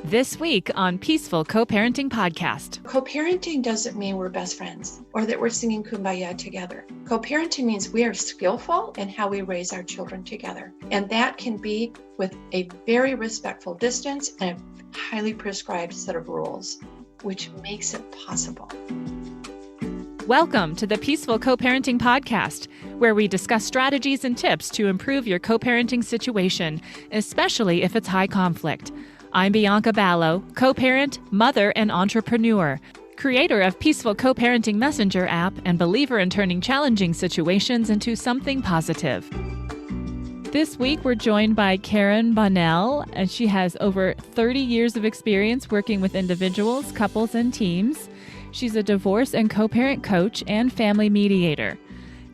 This week on Peaceful Co-Parenting Podcast. Co-parenting doesn't mean we're best friends or that we're singing Kumbaya together. Co-parenting means we are skillful in how we raise our children together. And that can be with a very respectful distance and a highly prescribed set of rules, which makes it possible. Welcome to the Peaceful Co-Parenting Podcast, where we discuss strategies and tips to improve your co-parenting situation, especially if it's high conflict. I'm Bianca Ballo, co-parent, mother, and entrepreneur, creator of Peaceful Co-Parenting Messenger app, and believer in turning challenging situations into something positive. This week, we're joined by Karen Bonnell, and she has over 30 years of experience working with individuals, couples, and teams. She's a divorce and co-parent coach and family mediator.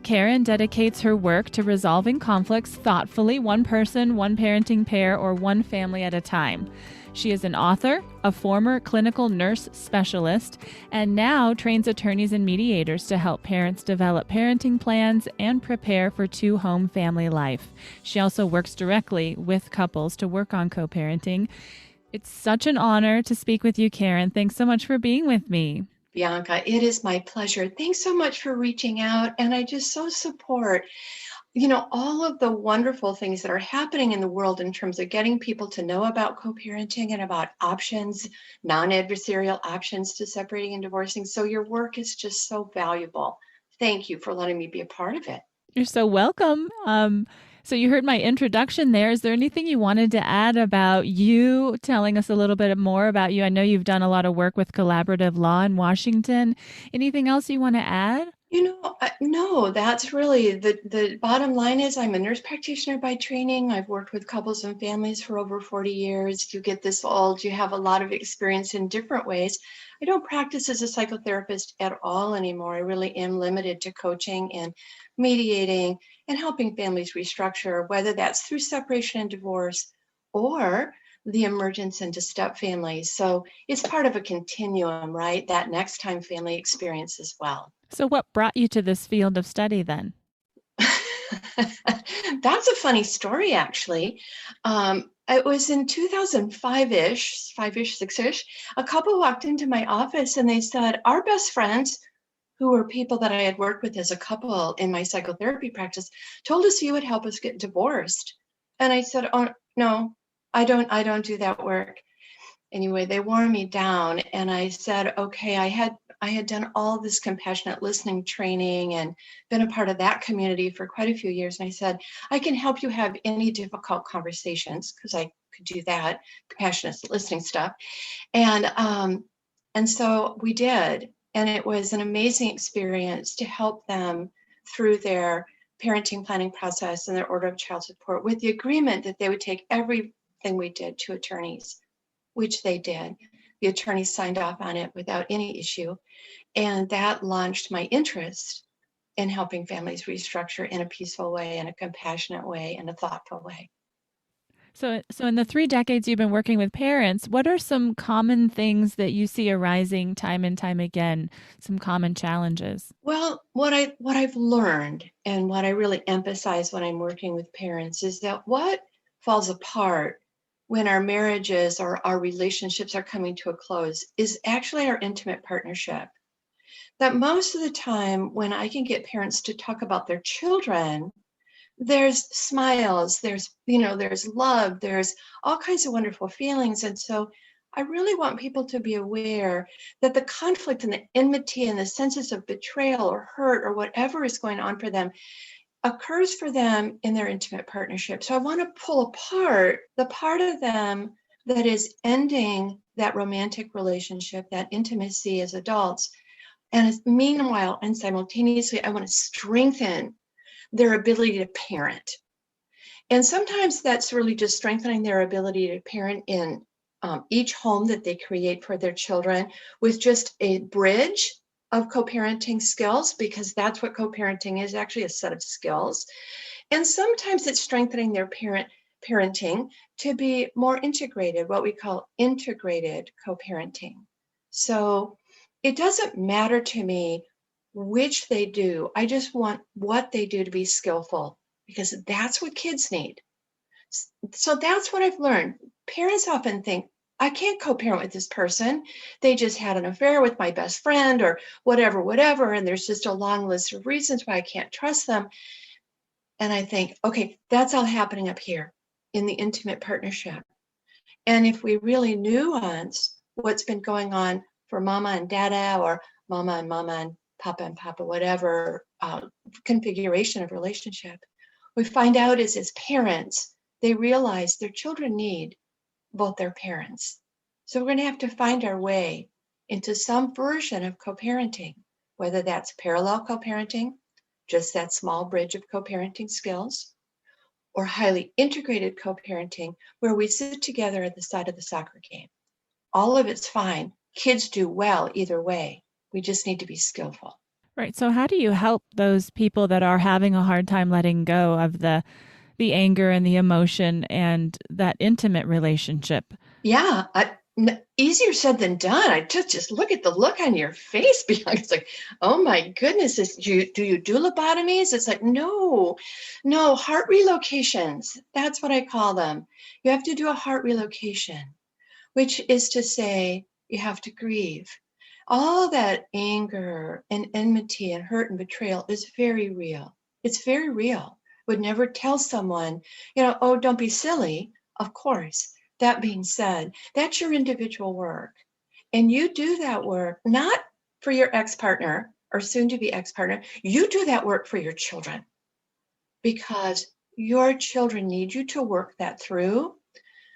Karen dedicates her work to resolving conflicts thoughtfully, one person, one parenting pair, or one family at a time. She is an author, a former clinical nurse specialist, and now trains attorneys and mediators to help parents develop parenting plans and prepare for two-home family life. She also works directly with couples to work on co-parenting. It's such an honor to speak with you, Karen. Thanks so much for being with me. Bianca, it is my pleasure. Thanks so much for reaching out. And I just so support, all of the wonderful things that are happening in the world in terms of getting people to know about co-parenting and about options, non-adversarial options to separating and divorcing. So your work is just so valuable. Thank you for letting me be a part of it. You're so welcome. So you heard my introduction there. Is there anything you wanted to add about you, telling us a little bit more about you? I know you've done a lot of work with collaborative law in Washington. Anything else you want to add? No, that's really the bottom line is I'm a nurse practitioner by training. I've worked with couples and families for over 40 years. You get this old, you have a lot of experience in different ways. I don't practice as a psychotherapist at all anymore. I really am limited to coaching and mediating and helping families restructure, whether that's through separation and divorce or the emergence into step families. So it's part of a continuum, right? That next time family experience as well. So what brought you to this field of study then? That's a funny story, actually. It was in 2005-ish, 6-ish, a couple walked into my office and they said, our best friends, who were people that I had worked with as a couple in my psychotherapy practice, told us you would help us get divorced. And I said, oh, no, I don't do that work. Anyway, they wore me down and I said, okay, I had done all this compassionate listening training and been a part of that community for quite a few years. And I said, I can help you have any difficult conversations because I could do that, compassionate listening stuff. And so we did. And it was an amazing experience to help them through their parenting planning process and their order of child support with the agreement that they would take everything we did to attorneys, which they did. The attorneys signed off on it without any issue. And that launched my interest in helping families restructure in a peaceful way, in a compassionate way, in a thoughtful way. So in the 3 decades you've been working with parents, what are some common things that you see arising time and time again, some common challenges? Well, what I've learned and what I really emphasize when I'm working with parents is that what falls apart when our marriages or our relationships are coming to a close is actually our intimate partnership. That most of the time when I can get parents to talk about their children, there's smiles, there's love, there's all kinds of wonderful feelings. And so I really want people to be aware that the conflict and the enmity and the senses of betrayal or hurt or whatever is going on for them occurs for them in their intimate partnership. So I want to pull apart the part of them that is ending that romantic relationship, that intimacy as adults. And meanwhile, and simultaneously, I want to strengthen their ability to parent. And sometimes that's really just strengthening their ability to parent in each home that they create for their children with just a bridge of co-parenting skills, because that's what co-parenting is, actually a set of skills. And sometimes it's strengthening their parenting to be more integrated, what we call integrated co-parenting. So it doesn't matter to me which they do. I just want what they do to be skillful, because that's what kids need. So that's what I've learned. Parents often think, I can't co-parent with this person. They just had an affair with my best friend or whatever. And there's just a long list of reasons why I can't trust them. And I think, okay, that's all happening up here in the intimate partnership. And if we really nuance what's been going on for mama and dada, or mama and papa, whatever configuration of relationship, we find out is as parents, they realize their children need both their parents. So we're going to have to find our way into some version of co-parenting, whether that's parallel co-parenting, just that small bridge of co-parenting skills, or highly integrated co-parenting, where we sit together at the side of the soccer game. All of it's fine. Kids do well either way. We just need to be skillful. Right. So how do you help those people that are having a hard time letting go of the anger and the emotion and that intimate relationship? Yeah, easier said than done. I just look at the look on your face, Bianca. It's like, oh my goodness, do you do lobotomies? It's like, no, heart relocations. That's what I call them. You have to do a heart relocation, which is to say you have to grieve. All that anger and enmity and hurt and betrayal is very real. It's very real. Would never tell someone, oh, don't be silly. Of course. That being said, that's your individual work. And you do that work not for your ex-partner or soon-to-be ex-partner. You do that work for your children, because your children need you to work that through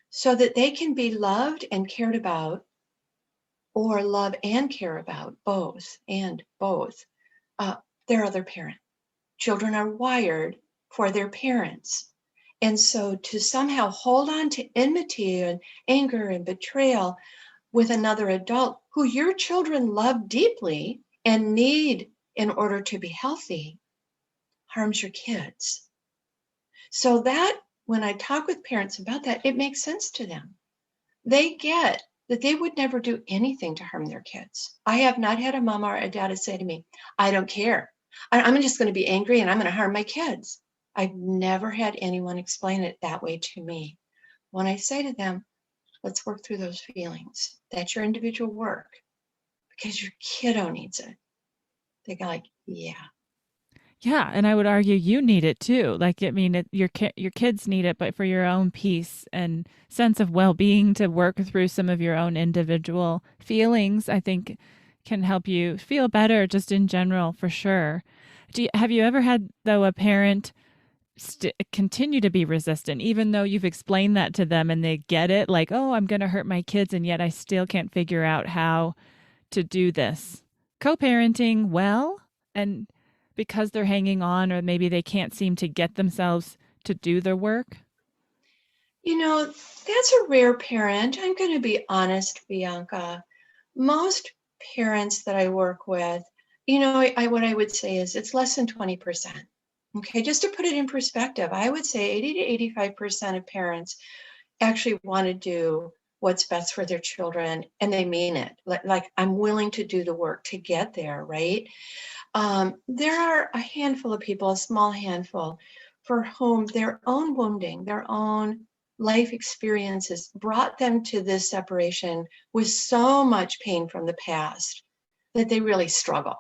so that they can be loved and cared about, or love and care about both their other parent. Children are wired for their parents. And so to somehow hold on to enmity and anger and betrayal with another adult who your children love deeply and need in order to be healthy harms your kids. So that when I talk with parents about that, it makes sense to them. They get that they would never do anything to harm their kids. I have not had a mama or a dad say to me, I don't care. I'm just going to be angry and I'm going to harm my kids. I've never had anyone explain it that way to me. When I say to them, let's work through those feelings. That's your individual work, because your kiddo needs it. They go like, yeah. Yeah, and I would argue you need it too. Like, I mean, your kids need it, but for your own peace and sense of well-being, to work through some of your own individual feelings, I think can help you feel better just in general, for sure. Have you ever had, though, a parent continue to be resistant, even though you've explained that to them and they get it, like, oh, I'm going to hurt my kids, and yet I still can't figure out how to do this co-parenting well, and because they're hanging on, or maybe they can't seem to get themselves to do their work? That's a rare parent. I'm going to be honest, Bianca. Most parents that I work with, what I would say is it's less than 20%. Okay, just to put it in perspective, I would say 80 to 85% of parents actually want to do what's best for their children, and they mean it. Like, I'm willing to do the work to get there, right? There are a handful of people, a small handful, for whom their own wounding, their own life experiences brought them to this separation with so much pain from the past that they really struggle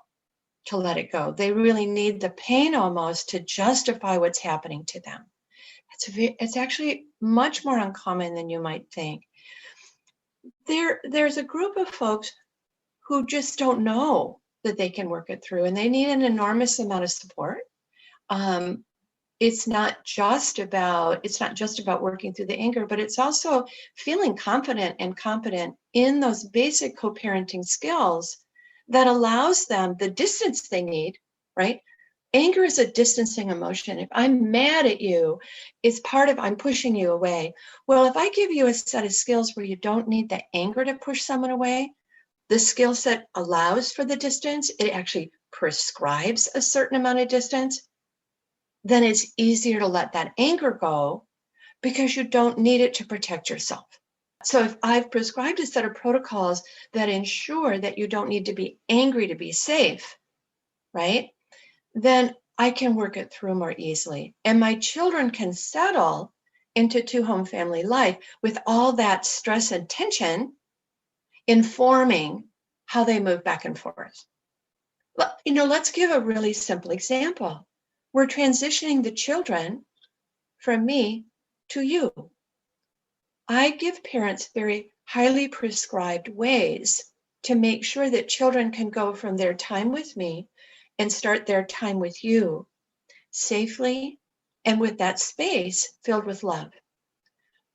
to let it go. They really need the pain almost to justify what's happening to them. It's actually much more uncommon than you might think. There's a group of folks who just don't know that they can work it through, and they need an enormous amount of support. It's not just about working through the anger, but it's also feeling confident and competent in those basic co-parenting skills that allows them the distance they need, right? Anger is a distancing emotion. If I'm mad at you, it's part of I'm pushing you away. Well, if I give you a set of skills where you don't need the anger to push someone away, the skill set allows for the distance, it actually prescribes a certain amount of distance, then it's easier to let that anger go because you don't need it to protect yourself. So if I've prescribed a set of protocols that ensure that you don't need to be angry to be safe, right? Then I can work it through more easily. And my children can settle into two-home family life with all that stress and tension informing how they move back and forth. Let's give a really simple example. We're transitioning the children from me to you. I give parents very highly prescribed ways to make sure that children can go from their time with me and start their time with you safely and with that space filled with love.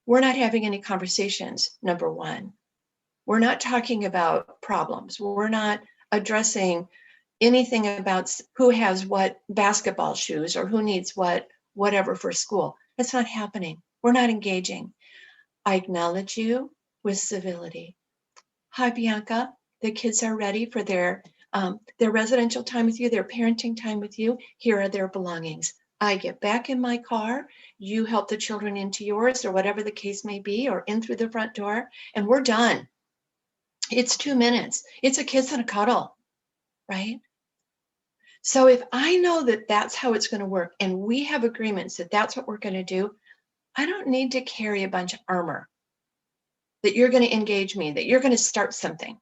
We're not having any conversations, number one. We're not talking about problems. We're not addressing anything about who has what basketball shoes or who needs whatever for school. It's not happening. We're not engaging. I acknowledge you with civility. Hi, Bianca. The kids are ready for their residential time with you, their parenting time with you. Here are their belongings. I get back in my car. You help the children into yours or whatever the case may be, or in through the front door, and we're done. It's 2 minutes. It's a kiss and a cuddle, right? So if I know that that's how it's going to work, and we have agreements that that's what we're going to do, I don't need to carry a bunch of armor that you're going to engage me, that you're going to start something.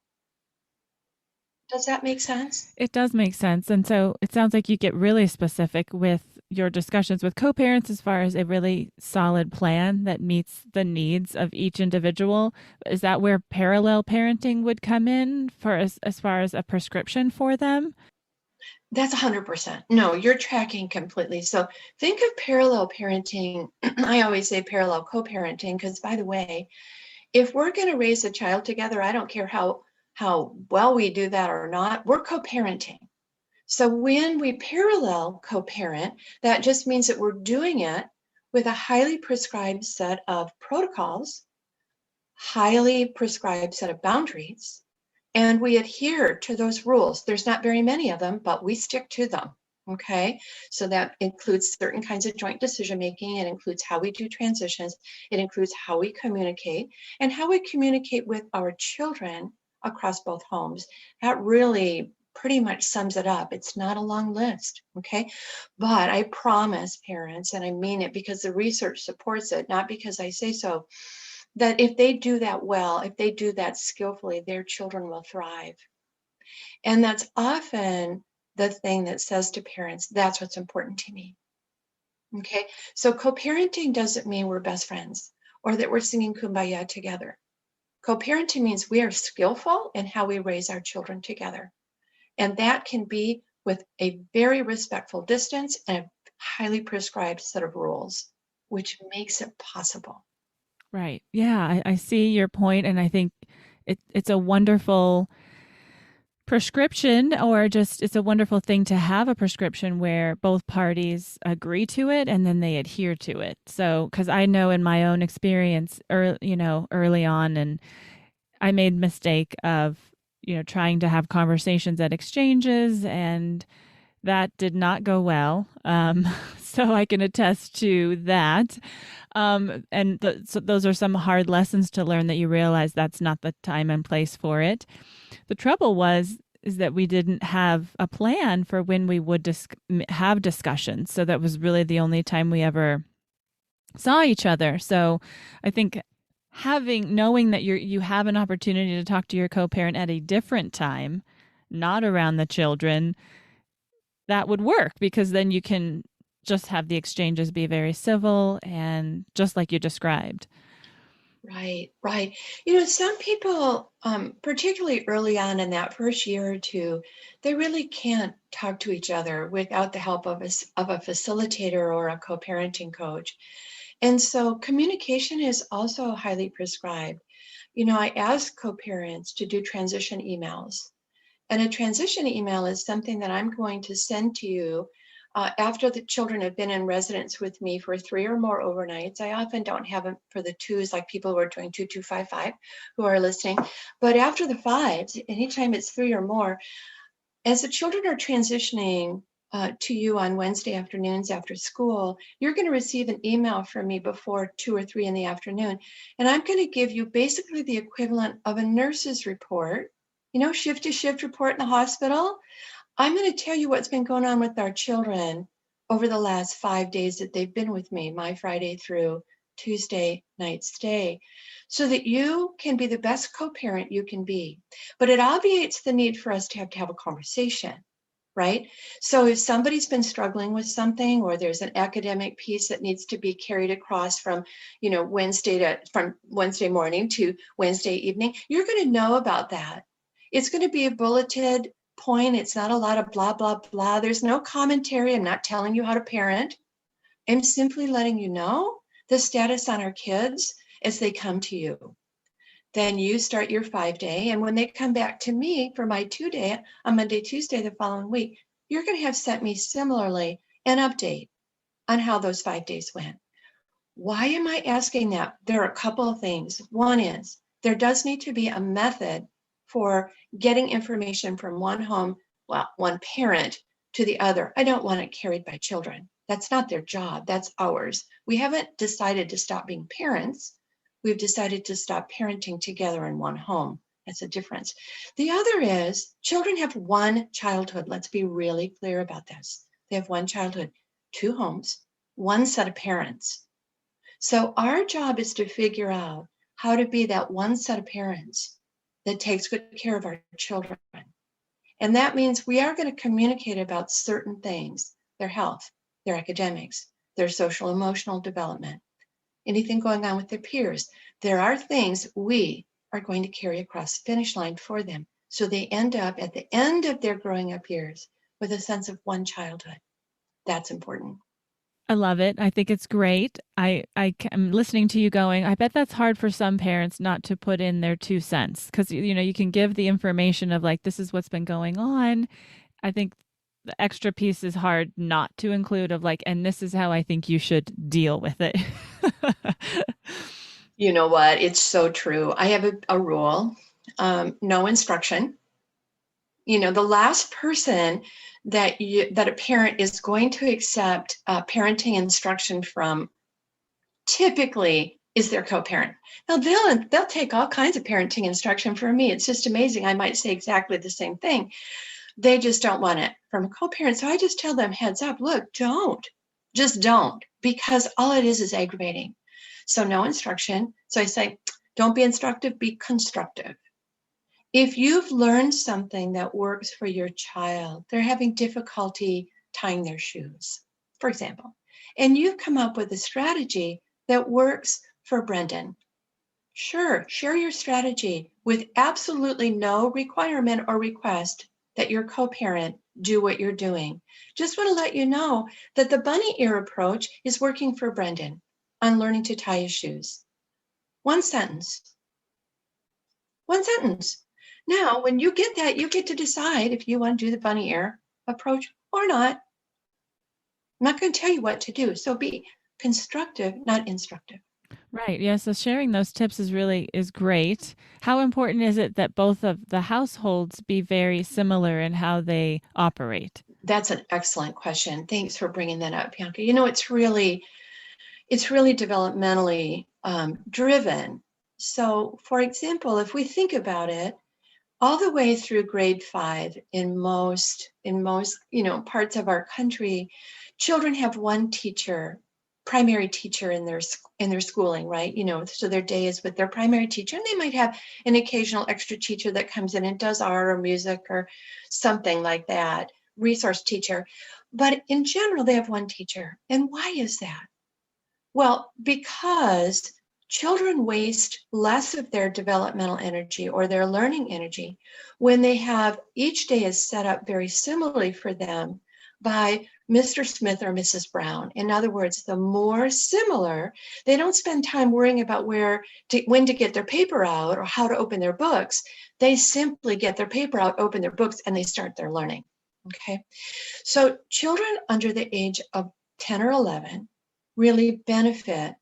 Does that make sense? It does make sense. And so it sounds like you get really specific with your discussions with co-parents as far as a really solid plan that meets the needs of each individual. Is that where parallel parenting would come in for as far as a prescription for them? That's 100%. No, you're tracking completely. So think of parallel parenting. I always say parallel co-parenting because, by the way, if we're going to raise a child together, I don't care how well we do that or not, we're co-parenting. So when we parallel co-parent, that just means that we're doing it with a highly prescribed set of protocols, highly prescribed set of boundaries, and we adhere to those rules. There's not very many of them, but we stick to them. Okay, so that includes certain kinds of joint decision making. It includes how we do transitions. It includes how we communicate and how we communicate with our children across both homes. That really pretty much sums it up. It's not a long list, okay? But I promise parents, and I mean it because the research supports it, not because I say so, that if they do that well, if they do that skillfully, their children will thrive. And that's often the thing that says to parents, that's what's important to me. Okay, so co-parenting doesn't mean we're best friends or that we're singing Kumbaya together. Co-parenting means we are skillful in how we raise our children together. And that can be with a very respectful distance and a highly prescribed set of rules, which makes it possible. Right. Yeah, I see your point, and I think it's a wonderful prescription, or just it's a wonderful thing to have a prescription where both parties agree to it and then they adhere to it. So, because I know in my own experience, early on, and I made mistake of trying to have conversations at exchanges, and that did not go well. So I can attest to that. So those are some hard lessons to learn, that you realize that's not the time and place for it. The trouble is that we didn't have a plan for when we would have discussions. So that was really the only time we ever saw each other. So I think knowing that you have an opportunity to talk to your co-parent at a different time, not around the children, that would work, because then you can just have the exchanges be very civil and just like you described. Right. Some people, particularly early on in that first year or two, they really can't talk to each other without the help of a facilitator or a co-parenting coach. And so communication is also highly prescribed. I ask co-parents to do transition emails. And a transition email is something that I'm going to send to you after the children have been in residence with me for 3 or more overnights. I often don't have them for the 2s, like people who are doing 2255 who are listening. But after the 5s, anytime it's 3 or more, as the children are transitioning to you on Wednesday afternoons after school, you're going to receive an email from me before 2 or 3 in the afternoon. And I'm going to give you basically the equivalent of a nurse's report, shift to shift report in the hospital. I'm going to tell you what's been going on with our children over the last 5 days that they've been with me, my Friday through Tuesday night stay, so that you can be the best co-parent you can be. But it obviates the need for us to have a conversation, right? So if somebody's been struggling with something, or there's an academic piece that needs to be carried across from, from Wednesday morning to Wednesday evening, you're going to know about that. It's going to be a bulleted point. It's not a lot of blah, blah, blah. There's no commentary. I'm not telling you how to parent. I'm simply letting you know the status on our kids as they come to you. Then you start your 5-day. And when they come back to me for my 2-day on Monday, Tuesday, the following week, you're going to have sent me similarly an update on how those 5 days went. Why am I asking that? There are a couple of things. One is there does need to be a method for getting information from one parent to the other. I don't want it carried by children. That's not their job. That's ours. We haven't decided to stop being parents. We've decided to stop parenting together in one home. That's a difference. The other is children have one childhood. Let's be really clear about this. They have one childhood, 2 homes, 1 set of parents. So our job is to figure out how to be that 1 set of parents that takes good care of our children. And that means we are going to communicate about certain things, their health, their academics, their social emotional development, anything going on with their peers. There are things we are going to carry across the finish line for them, so they end up at the end of their growing up years with a sense of one childhood. That's important. I love it. I think it's great. I'm listening to you going, I bet that's hard for some parents not to put in their 2 cents, because, you can give the information of like, this is what's been going on. I think the extra piece is hard not to include of like, and this is how I think you should deal with it. You know what? It's so true. I have a rule, no instruction. The last person that a parent is going to accept parenting instruction from typically is their co-parent. Now they'll take all kinds of parenting instruction from me. It's just amazing. I might say exactly the same thing. They just don't want it from a co-parent. So I just tell them, heads up, look, just don't, because all it is aggravating. So no instruction. So I say, don't be instructive, be constructive. If you've learned something that works for your child, they're having difficulty tying their shoes, for example, and you've come up with a strategy that works for Brendan, sure, share your strategy with absolutely no requirement or request that your co-parent do what you're doing. Just want to let you know that the bunny ear approach is working for Brendan on learning to tie his shoes. One sentence. Now, when you get that, you get to decide if you want to do the bunny ear approach or not. I'm not going to tell you what to do. So be constructive, not instructive. Right. Yeah. So sharing those tips is great. How important is it that both of the households be very similar in how they operate? That's an excellent question. Thanks for bringing that up, Bianca. It's really developmentally driven. So, for example, if we think about it, all the way through grade 5 in most parts of our country, children have one primary teacher in their schooling, right? So their day is with their primary teacher, and they might have an occasional extra teacher that comes in and does art or music or something like that, resource teacher. But in general, they have one teacher. And why is that? Well, because children waste less of their developmental energy or their learning energy when they have each day is set up very similarly for them by Mr. Smith or Mrs. Brown. In other words, the more similar, they don't spend time worrying about when to get their paper out or how to open their books. They simply get their paper out, open their books, and they start their learning. Okay. So children under the age of 10 or 11 really benefit.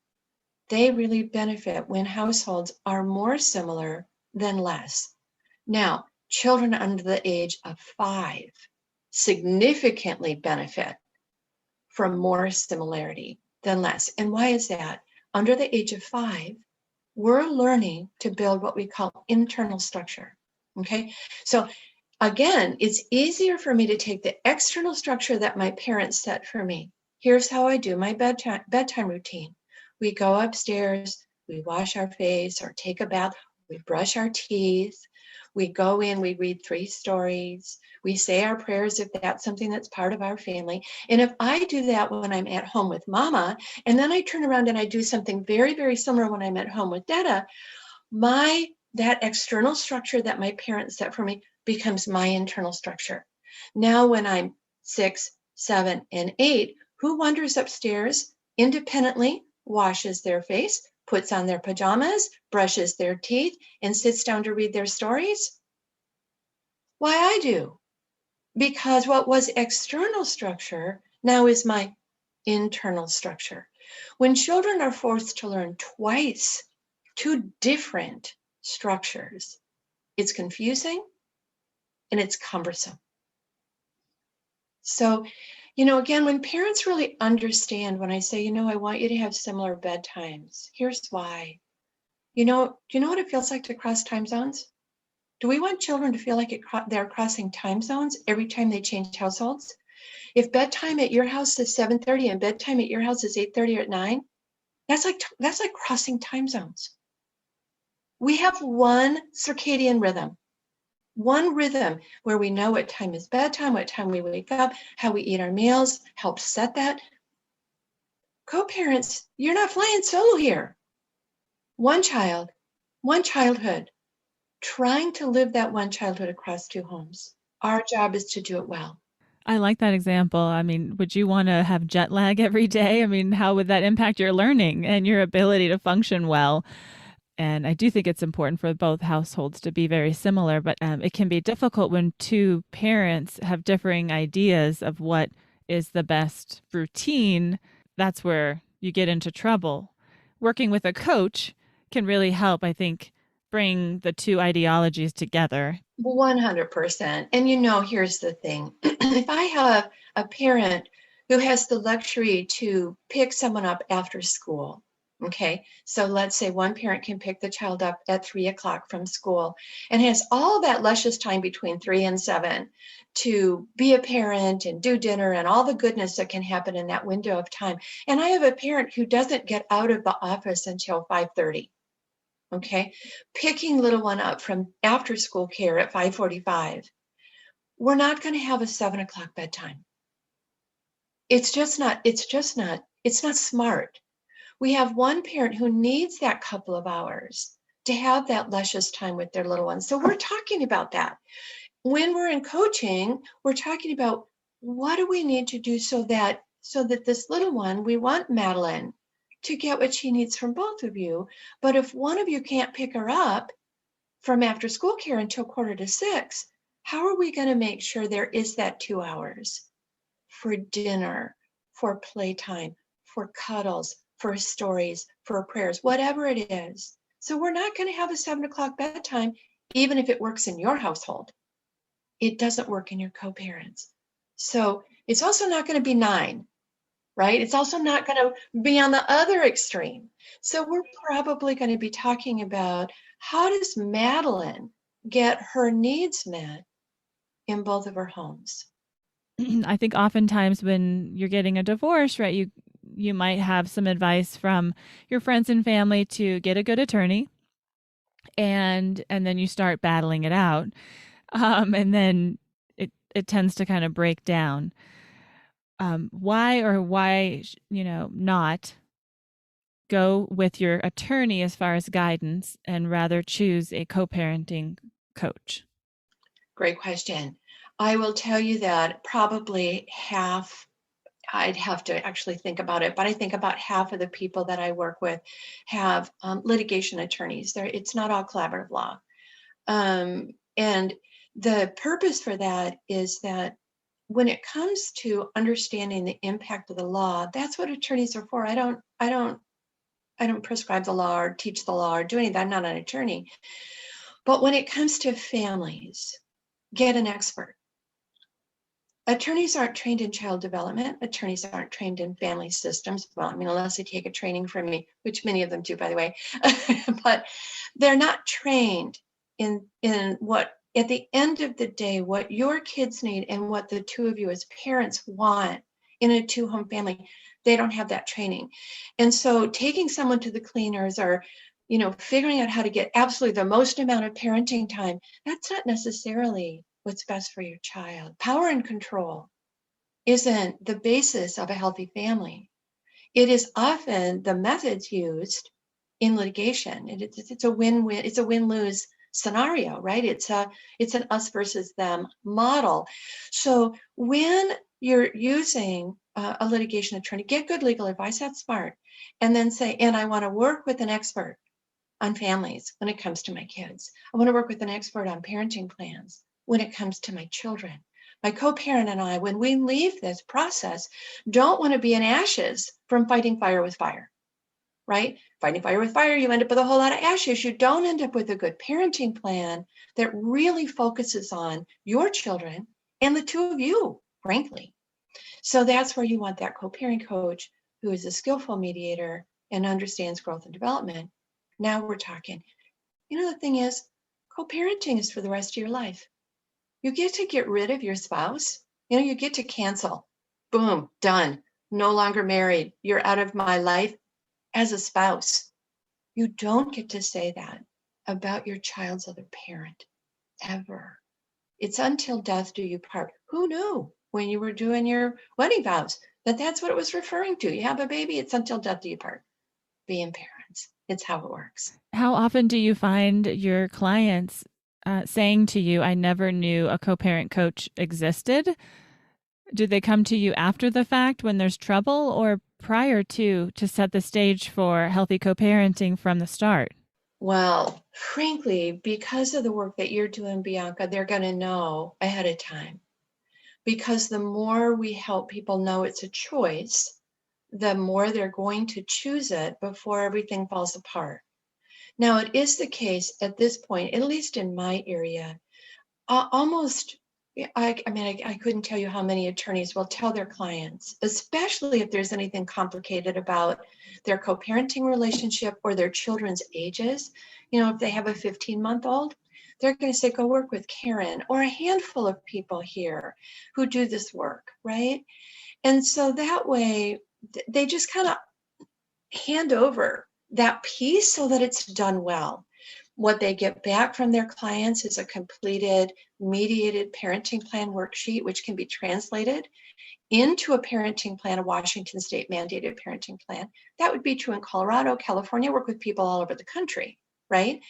They really benefit when households are more similar than less. Now, children under the age of 5 significantly benefit from more similarity than less. And why is that? Under the age of 5, we're learning to build what we call internal structure. Okay. So again, it's easier for me to take the external structure that my parents set for me. Here's how I do my bedtime routine. We go upstairs, we wash our face or take a bath, we brush our teeth, we go in, we read 3 stories, we say our prayers if that's something that's part of our family. And if I do that when I'm at home with mama, and then I turn around and I do something very, very similar when I'm at home with Dada, that external structure that my parents set for me becomes my internal structure. Now, when I'm 6, 7, and 8, who wanders upstairs independently, washes their face, puts on their pajamas, brushes their teeth, and sits down to read their stories? Why, I do. Because what was external structure now is my internal structure. When children are forced to learn twice, 2 different structures, it's confusing and it's cumbersome. So, again, when parents really understand when I say, I want you to have similar bedtimes, here's why. Do you know what it feels like to cross time zones? Do we want children to feel like they're crossing time zones every time they change households? If bedtime at your house is 7:30 and bedtime at your house is 8:30 or at 9, that's like crossing time zones. We have one circadian rhythm, one rhythm where we know what time is bedtime, what time we wake up, how we eat our meals, help set that. Co-parents, you're not flying solo here. One child, one childhood, trying to live that one childhood across 2 homes. Our job is to do it well. I like that example. I mean, would you want to have jet lag every day? I mean, how would that impact your learning and your ability to function well? And I do think it's important for both households to be very similar, but it can be difficult when 2 parents have differing ideas of what is the best routine. That's where you get into trouble. Working with a coach can really help, I think, bring the 2 ideologies together. 100%. And here's the thing. If I have a parent who has the luxury to pick someone up after school, okay, so let's say one parent can pick the child up at 3:00 from school and has all that luscious time between 3 and 7 to be a parent and do dinner and all the goodness that can happen in that window of time. And I have a parent who doesn't get out of the office until 5:30. Okay, picking little one up from after school care at 5:45. We're not going to have a 7:00 bedtime. It's not smart. We have one parent who needs that couple of hours to have that luscious time with their little ones. So we're talking about that. When we're in coaching, we're talking about what do we need to do so that this little one, we want Madeline to get what she needs from both of you. But if one of you can't pick her up from after school care until 5:45, how are we going to make sure there is that 2 hours for dinner, for playtime, for cuddles, for stories, for prayers, whatever it is? So we're not going to have a 7:00 bedtime, even if it works in your household. It doesn't work in your co-parents. So it's also not going to be 9. Right? It's also not going to be on the other extreme. So we're probably going to be talking about how does Madeline get her needs met in both of her homes? I think oftentimes when you're getting a divorce, right, you might have some advice from your friends and family to get a good attorney, and then you start battling it out, and then it tends to kind of break down. Why not go with your attorney as far as guidance and rather choose a co-parenting coach? Great question. I will tell you that probably I'd have to actually think about it, but I think about half of the people that I work with have litigation attorneys. It's not all collaborative law. And the purpose for that is that when it comes to understanding the impact of the law, that's what attorneys are for. I don't prescribe the law or teach the law or do any of that. I'm not an attorney. But when it comes to families, get an expert. Attorneys aren't trained in child development. Attorneys aren't trained in family systems. Well, unless they take a training from me, which many of them do, by the way. But they're not trained in what, at the end of the day, what your kids need and what the 2 of you as parents want in a 2-home family. They don't have that training. And so taking someone to the cleaners or, figuring out how to get absolutely the most amount of parenting time, that's not necessarily what's best for your child. Power and control isn't the basis of a healthy family. It is often the methods used in litigation. It's a win-win, it's a win-lose scenario, right? It's an us versus them model. So when you're using a litigation attorney, get good legal advice, that's smart. And then say, and I want to work with an expert on families when it comes to my kids. I want to work with an expert on parenting plans when it comes to my children. My co-parent and I, when we leave this process, don't want to be in ashes from fighting fire with fire, right? Fighting fire with fire, you end up with a whole lot of ashes. You don't end up with a good parenting plan that really focuses on your children and the two of you, frankly. So that's where you want that co-parent coach who is a skillful mediator and understands growth and development. Now we're talking. The thing is, co-parenting is for the rest of your life. You get to get rid of your spouse. You get to cancel. Boom, done. No longer married. You're out of my life as a spouse. You don't get to say that about your child's other parent, ever. It's until death do you part. Who knew when you were doing your wedding vows that that's what it was referring to? You have a baby, it's until death do you part. Being parents. It's how it works. How often do you find your clients saying to you, I never knew a co-parent coach existed? Do they come to you after the fact when there's trouble, or prior to set the stage for healthy co-parenting from the start? Well, frankly, because of the work that you're doing, Bianca, they're going to know ahead of time. Because the more we help people know it's a choice, the more they're going to choose it before everything falls apart. Now, it is the case at this point, at least in my area, almost, I couldn't tell you how many attorneys will tell their clients, especially if there's anything complicated about their co-parenting relationship or their children's ages. If they have a 15-month-old, they're going to say, go work with Karen or a handful of people here who do this work, right? And so that way, they just kind of hand over that piece so that it's done well. What they get back from their clients is a completed mediated parenting plan worksheet, which can be translated into a parenting plan, a Washington state mandated parenting plan. That would be true in Colorado, California. Work with people all over the country, right?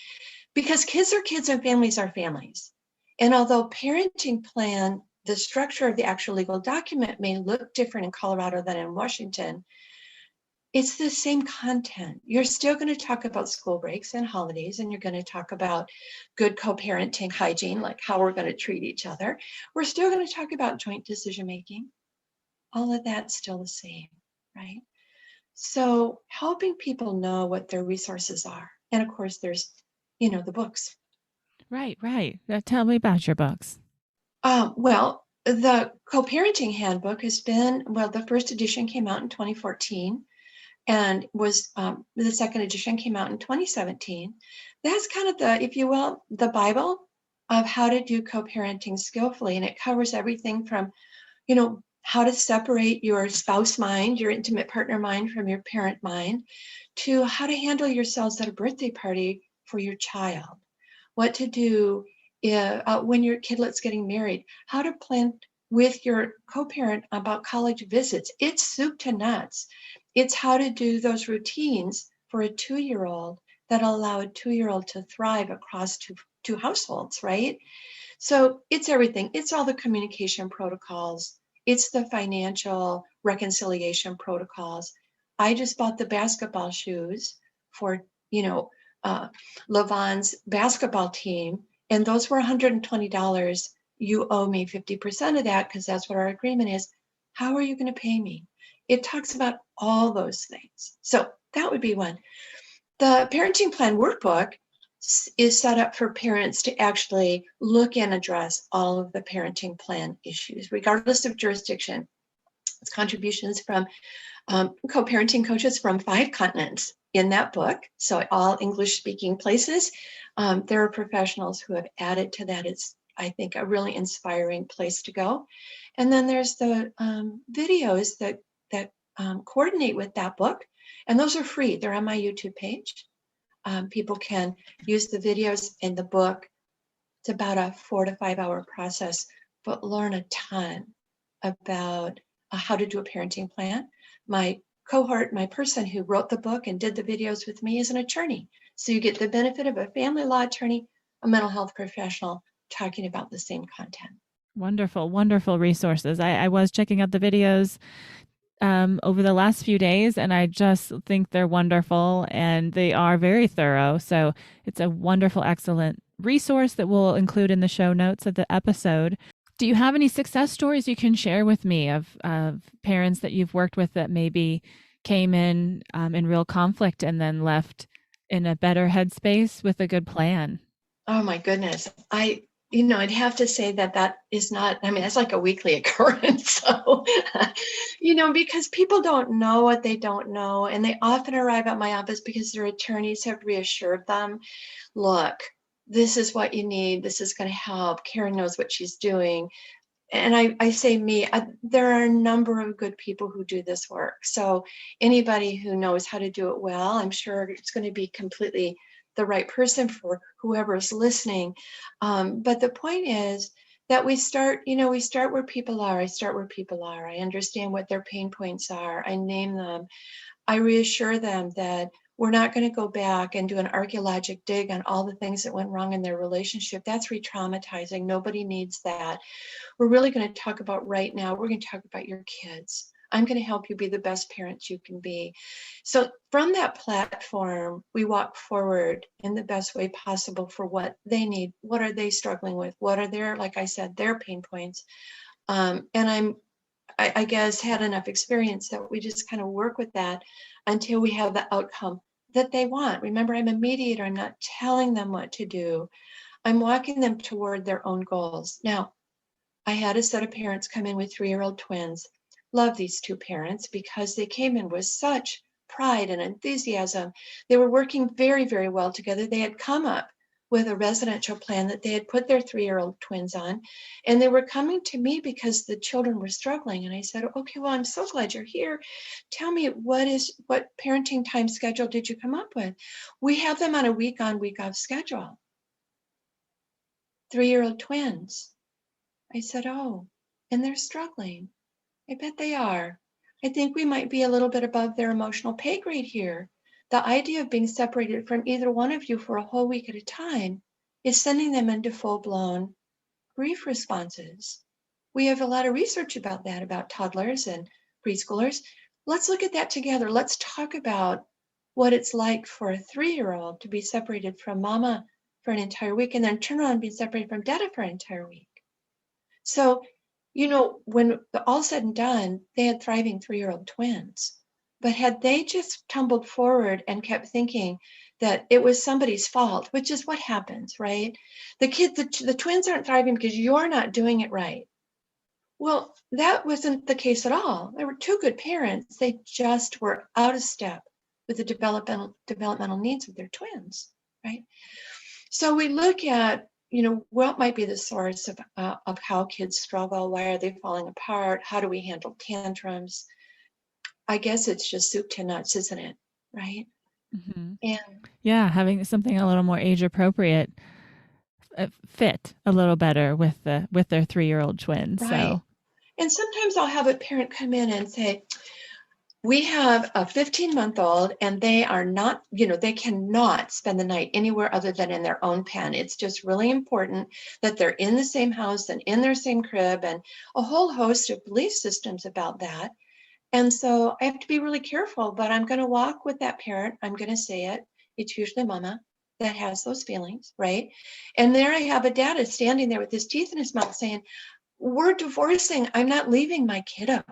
Because kids are kids and families are families. And although parenting plan, the structure of the actual legal document may look different in Colorado than in Washington, it's the same content. You're still going to talk about school breaks and holidays, and you're going to talk about good co-parenting hygiene, like how we're going to treat each other. We're still going to talk about joint decision-making. All of that's still the same, right? So helping people know what their resources are. And of course, there's, the books. Right. Tell me about your books. Well, the co-parenting handbook has been, the first edition came out in 2014. And was the second edition came out in 2017. That's kind of the, if you will, the Bible of how to do co-parenting skillfully. And it covers everything from, how to separate your spouse mind, your intimate partner mind from your parent mind, to how to handle yourselves at a birthday party for your child, what to do when your kidlet's getting married, how to plan with your co-parent about college visits. It's soup to nuts. It's how to do those routines for a 2-year-old that allow a 2-year-old to thrive across two households, right? So it's everything. It's all the communication protocols. It's the financial reconciliation protocols. I just bought the basketball shoes for, Lavon's basketball team, and those were $120. You owe me 50% of that because that's what our agreement is. How are you going to pay me? It talks about all those things. So that would be one. The parenting plan workbook is set up for parents to actually look and address all of the parenting plan issues, regardless of jurisdiction. It's contributions from co-parenting coaches from 5 continents in that book. So all English-speaking places. There are professionals who have added to that. It's, I think, a really inspiring place to go. And then there's the videos that coordinate with that book. And those are free. They're on my YouTube page. People can use the videos in the book. It's about a 4 to 5 hour process, but learn a ton about how to do a parenting plan. My cohort, my person who wrote the book and did the videos with me is an attorney. So you get the benefit of a family law attorney, a mental health professional talking about the same content. Wonderful, wonderful resources. I was checking out the videos over the last few days, and I just think they're wonderful and they are very thorough. So it's a wonderful, excellent resource that we'll include in the show notes of the episode. Do you have any success stories you can share with me of parents that you've worked with that maybe came in real conflict and then left in a better headspace with a good plan? Oh my goodness. I'd have to say that is not, that's like a weekly occurrence. So, because people don't know what they don't know. And they often arrive at my office because their attorneys have reassured them, look, this is what you need. This is going to help. Karen knows what she's doing. And I say there are a number of good people who do this work. So anybody who knows how to do it well, I'm sure it's going to be completely the right person for whoever is listening. But the point is that we start where people are. I start where people are. I understand what their pain points are. I name them. I reassure them that we're not going to go back and do an archaeologic dig on all the things that went wrong in their relationship. That's re-traumatizing. Nobody needs that. We're really going to talk about right now. We're going to talk about your kids. I'm going to help you be the best parents you can be. So from that platform, we walk forward in the best way possible for what they need. What are they struggling with? What are their, like I said, their pain points? And I guess had enough experience that we just kind of work with that until we have the outcome that they want. Remember, I'm a mediator. I'm not telling them what to do. I'm walking them toward their own goals. Now, I had a set of parents come in with 3-year-old twins. Love these two parents because they came in with such pride and enthusiasm. They were working very, very well together. They had come up with a residential plan that they had put their 3-year-old twins on, and they were coming to me because the children were struggling. And I said, okay, well, I'm so glad you're here. Tell me, what parenting time schedule did you come up with? We have them on a week on, week off schedule. 3-year-old twins. I said, oh, and they're struggling. I bet they are. I think we might be a little bit above their emotional pay grade here. The idea of being separated from either one of you for a whole week at a time is sending them into full-blown grief responses. We have a lot of research about that, about toddlers and preschoolers. Let's look at that together. Let's talk about what it's like for a 3-year-old to be separated from mama for an entire week and then turn around and be separated from dada for an entire week. So, when all said and done, they had thriving 3-year-old twins. But had they just tumbled forward and kept thinking that it was somebody's fault, which is what happens, right? The twins aren't thriving because you're not doing it right. Well, that wasn't the case at all. They were two good parents. They just were out of step with the developmental needs of their twins, right? So we look at what might be the source of how kids struggle? Why are they falling apart? How do we handle tantrums? I guess it's just soup to nuts, isn't it? Right? Mm-hmm. And yeah, having something a little more age appropriate fit a little better with their 3-year-old twins. right. So, And sometimes I'll have a parent come in and say, we have a 15-month-old and they are not, they cannot spend the night anywhere other than in their own pen. It's just really important that they're in the same house and in their same crib, and a whole host of belief systems about that. And so I have to be really careful, but I'm going to walk with that parent. I'm going to say it. It's usually mama that has those feelings, right? And there I have a dad standing there with his teeth in his mouth saying, we're divorcing. I'm not leaving my kiddo.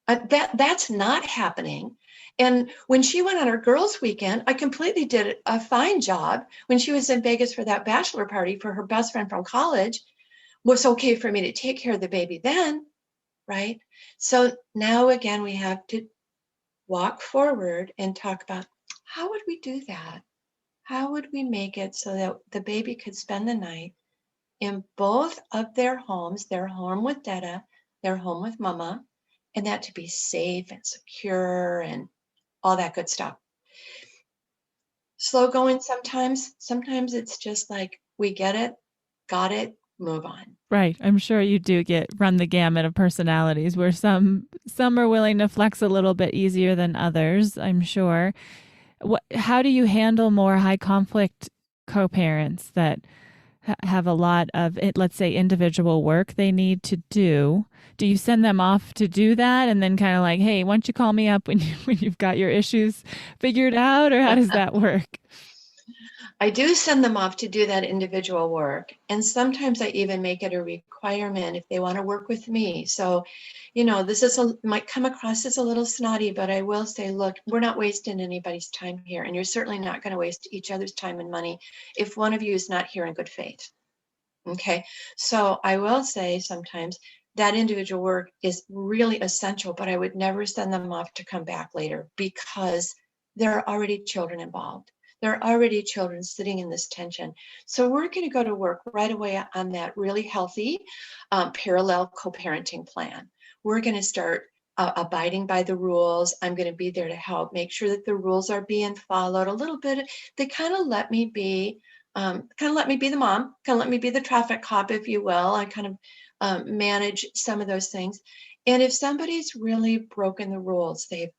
That's not happening. And when she went on her girls' weekend, I completely did a fine job. When she was in Vegas for that bachelor party for her best friend from college, it was okay for me to take care of the baby then, right? So now again, we have to walk forward and talk about how would we do that? How would we make it so that the baby could spend the night in both of their homes, their home with Dada, their home with Mama, and that to be safe and secure and all that good stuff. Slow going sometimes. Sometimes it's just like, we get it, got it, move on. Right. I'm sure you do run the gamut of personalities where some are willing to flex a little bit easier than others, I'm sure. How do you handle more high conflict co-parents that have a lot of it, let's say individual work they need to do? Do you send them off to do that and then kind of like, hey, why don't you call me up when you've got your issues figured out, or how does that work? I do send them off to do that individual work. And sometimes I even make it a requirement if they want to work with me. So, this might come across as a little snotty, but I will say, look, we're not wasting anybody's time here. And you're certainly not going to waste each other's time and money if one of you is not here in good faith. Okay. So I will say sometimes that individual work is really essential, but I would never send them off to come back later because there are already children involved. There are already children sitting in this tension. So we're going to go to work right away on that really healthy parallel co-parenting plan. We're going to start abiding by the rules. I'm going to be there to help make sure that the rules are being followed a little bit. They kind of let me be the mom, kind of let me be the traffic cop, if you will. I kind of manage some of those things. And if somebody's really broken the rules, I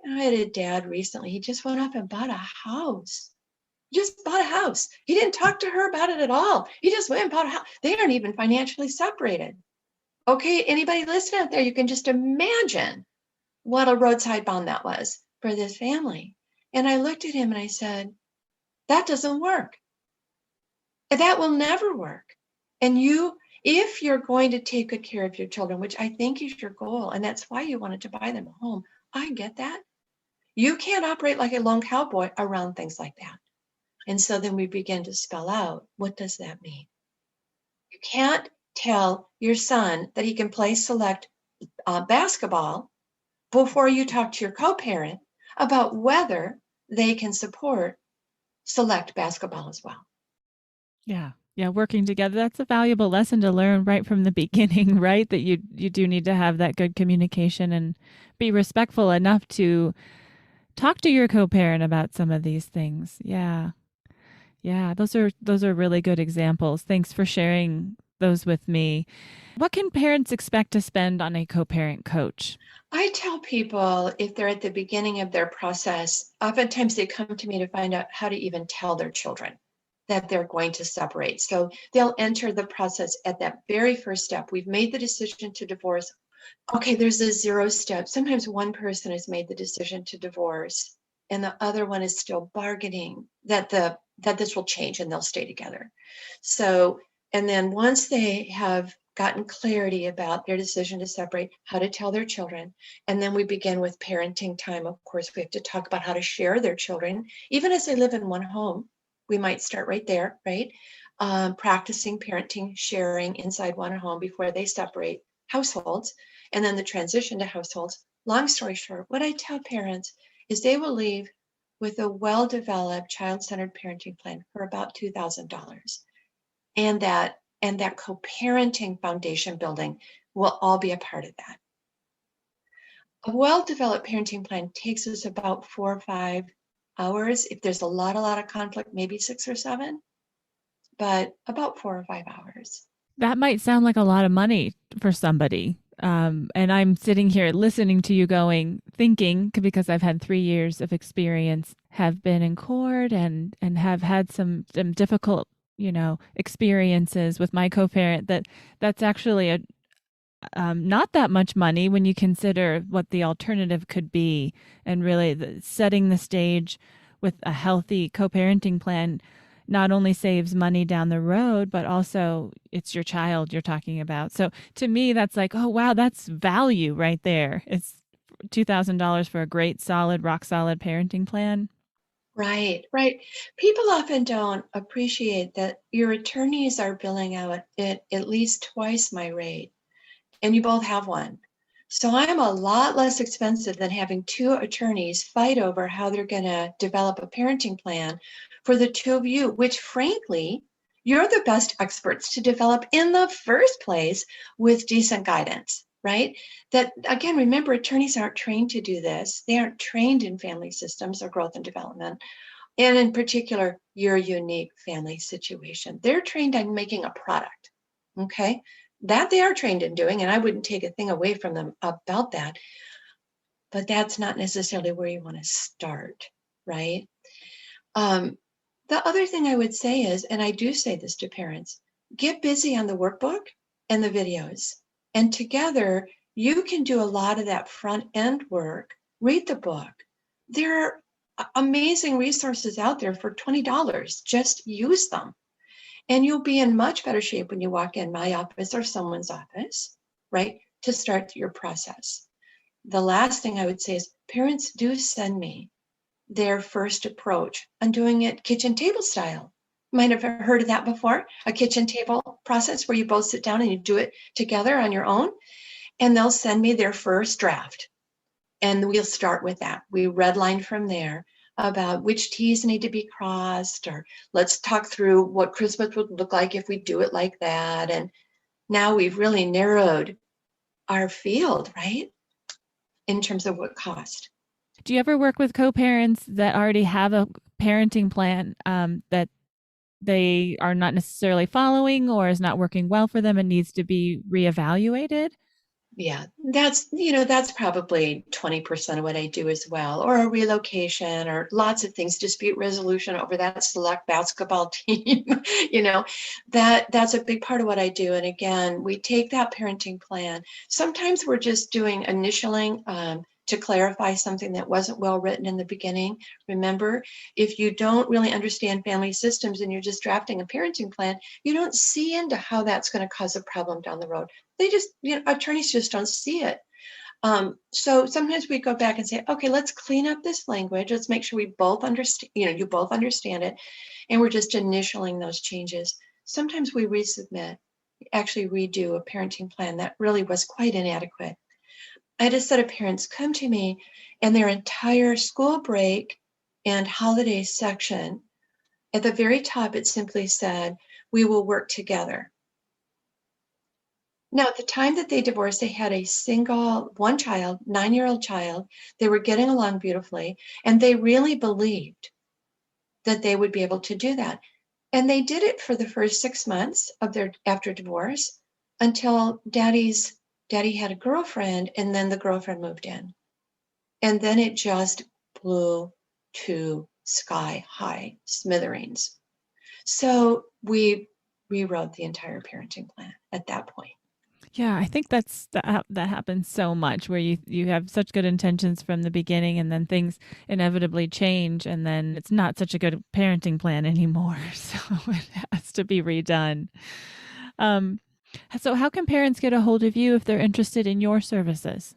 had a dad recently, he just went up and bought a house. Just bought a house. He didn't talk to her about it at all. He just went and bought a house. They aren't even financially separated. Okay, anybody listening out there, you can just imagine what a roadside bomb that was for this family. And I looked at him and I said, that doesn't work. That will never work. And if you're going to take good care of your children, which I think is your goal, and that's why you wanted to buy them a home, I get that. You can't operate like a lone cowboy around things like that. And so then we begin to spell out, what does that mean? You can't tell your son that he can play select basketball before you talk to your co-parent about whether they can support select basketball as well. Yeah. Yeah. Working together. That's a valuable lesson to learn right from the beginning, right? That you do need to have that good communication and be respectful enough to talk to your co-parent about some of these things. Yeah. Yeah. Those are really good examples. Thanks for sharing those with me. What can parents expect to spend on a co-parent coach? I tell people if they're at the beginning of their process, oftentimes they come to me to find out how to even tell their children that they're going to separate. So they'll enter the process at that very first step. We've made the decision to divorce. Okay, there's a 0 step. Sometimes one person has made the decision to divorce and the other one is still bargaining that this will change and they'll stay together. So, and then once they have gotten clarity about their decision to separate, how to tell their children, and then we begin with parenting time. Of course, we have to talk about how to share their children, even as they live in one home. We might start right there, right? Practicing parenting, sharing inside one home before they separate households, and then the transition to households. Long story short, what I tell parents is they will leave with a well-developed child-centered parenting plan for about $2,000. And that co-parenting foundation building will all be a part of that. A well-developed parenting plan takes us about 4 or 5 hours. If there's a lot of conflict, maybe 6 or 7, but about 4 or 5 hours. That might sound like a lot of money for somebody. And I'm sitting here listening to you thinking, because I've had 3 years of experience, have been in court and have had some difficult, experiences with my co-parent, that's actually not that much money when you consider what the alternative could be, and really setting the stage with a healthy co-parenting plan not only saves money down the road, but also it's your child you're talking about. So to me, that's like, oh, wow, that's value right there. It's $2,000 for a great, solid, rock solid parenting plan. Right. People often don't appreciate that your attorneys are billing out at least twice my rate, and you both have one. So I'm a lot less expensive than having 2 attorneys fight over how they're going to develop a parenting plan for the 2 of you, which frankly, you're the best experts to develop in the first place with decent guidance. right? That, again, remember, attorneys aren't trained to do this. They aren't trained in family systems or growth and development. And in particular, your unique family situation. They're trained on making a product, okay? That they are trained in doing, and I wouldn't take a thing away from them about that. But that's not necessarily where you want to start, right? The other thing I would say is, and I do say this to parents, get busy on the workbook and the videos. And together, you can do a lot of that front end work. Read the book. There are amazing resources out there for $20. Just use them. And you'll be in much better shape when you walk in my office or someone's office, right, to start your process. The last thing I would say is parents do send me their first approach on doing it kitchen table style. You might have heard of that before, a kitchen table process where you both sit down and you do it together on your own. And they'll send me their first draft. And we'll start with that. We redline from there about which T's need to be crossed, or let's talk through what Christmas would look like if we do it like that. And now we've really narrowed our field, right, in terms of what cost. Do you ever work with co-parents that already have a parenting plan that they are not necessarily following or is not working well for them and needs to be reevaluated? Yeah, that's probably 20% of what I do as well, or a relocation, or lots of things, dispute resolution over that select basketball team. That's a big part of what I do. And again, we take that parenting plan. Sometimes we're just doing initialing to clarify something that wasn't well written in the beginning. Remember, if you don't really understand family systems and you're just drafting a parenting plan, you don't see into how that's going to cause a problem down the road. They just, attorneys just don't see it. So sometimes we go back and say, okay, let's clean up this language. Let's make sure we both understand, you both understand it. And we're just initialing those changes. Sometimes we resubmit, actually redo a parenting plan that really was quite inadequate. I had a set of parents come to me, and their entire school break and holiday section, at the very top, it simply said, we will work together. Now, at the time that they divorced, they had one child, 9-year-old child. They were getting along beautifully, and they really believed that they would be able to do that. And they did it for the first 6 months after divorce, until Daddy had a girlfriend, and then the girlfriend moved in. And then it just blew to sky high smithereens. So we rewrote the entire parenting plan at that point. Yeah, I think that happens so much, where you have such good intentions from the beginning, and then things inevitably change, and then it's not such a good parenting plan anymore. So it has to be redone. So how can parents get a hold of you if they're interested in your services?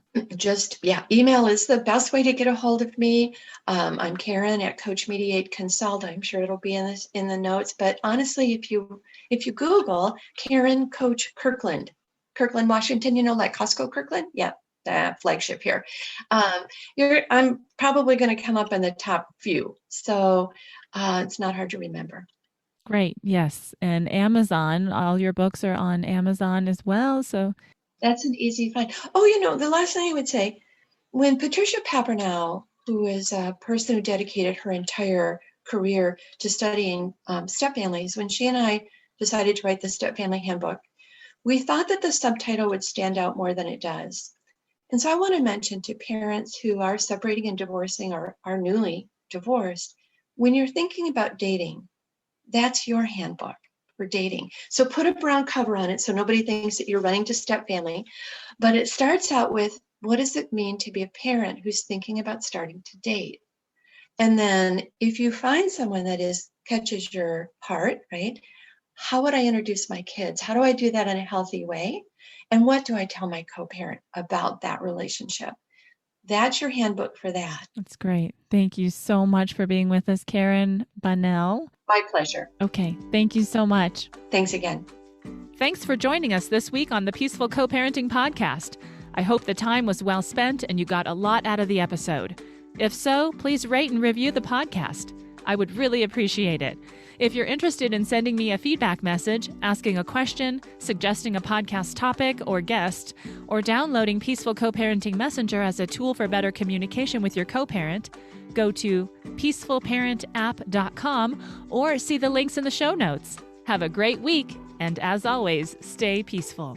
Email is the best way to get a hold of me. I'm Karen at Coach Mediate Consult. I'm sure it'll be in the notes. But honestly, if you Google Karen Coach Kirkland, Washington, like Costco Kirkland, yeah, the flagship here. I'm probably going to come up in the top few. So it's not hard to remember. Great. Yes. And Amazon, all your books are on Amazon as well. So that's an easy find. Oh, the last thing I would say, when Patricia Papernow, who is a person who dedicated her entire career to studying step families, when she and I decided to write the Step Family Handbook, we thought that the subtitle would stand out more than it does. And so I want to mention to parents who are separating and divorcing or are newly divorced, when you're thinking about dating, that's your handbook for dating. So put a brown cover on it so nobody thinks that you're running to step family. But it starts out with, what does it mean to be a parent who's thinking about starting to date? And then if you find someone that catches your heart, right? How would I introduce my kids? How do I do that in a healthy way? And what do I tell my co-parent about that relationship? That's your handbook for that. That's great. Thank you so much for being with us, Karen Bonnell. My pleasure. Okay. Thank you so much. Thanks again. Thanks for joining us this week on the Peaceful Co-Parenting Podcast. I hope the time was well spent and you got a lot out of the episode. If so, please rate and review the podcast. I would really appreciate it. If you're interested in sending me a feedback message, asking a question, suggesting a podcast topic or guest, or downloading Peaceful Co-Parenting Messenger as a tool for better communication with your co-parent, go to peacefulparentapp.com or see the links in the show notes. Have a great week, and as always, stay peaceful.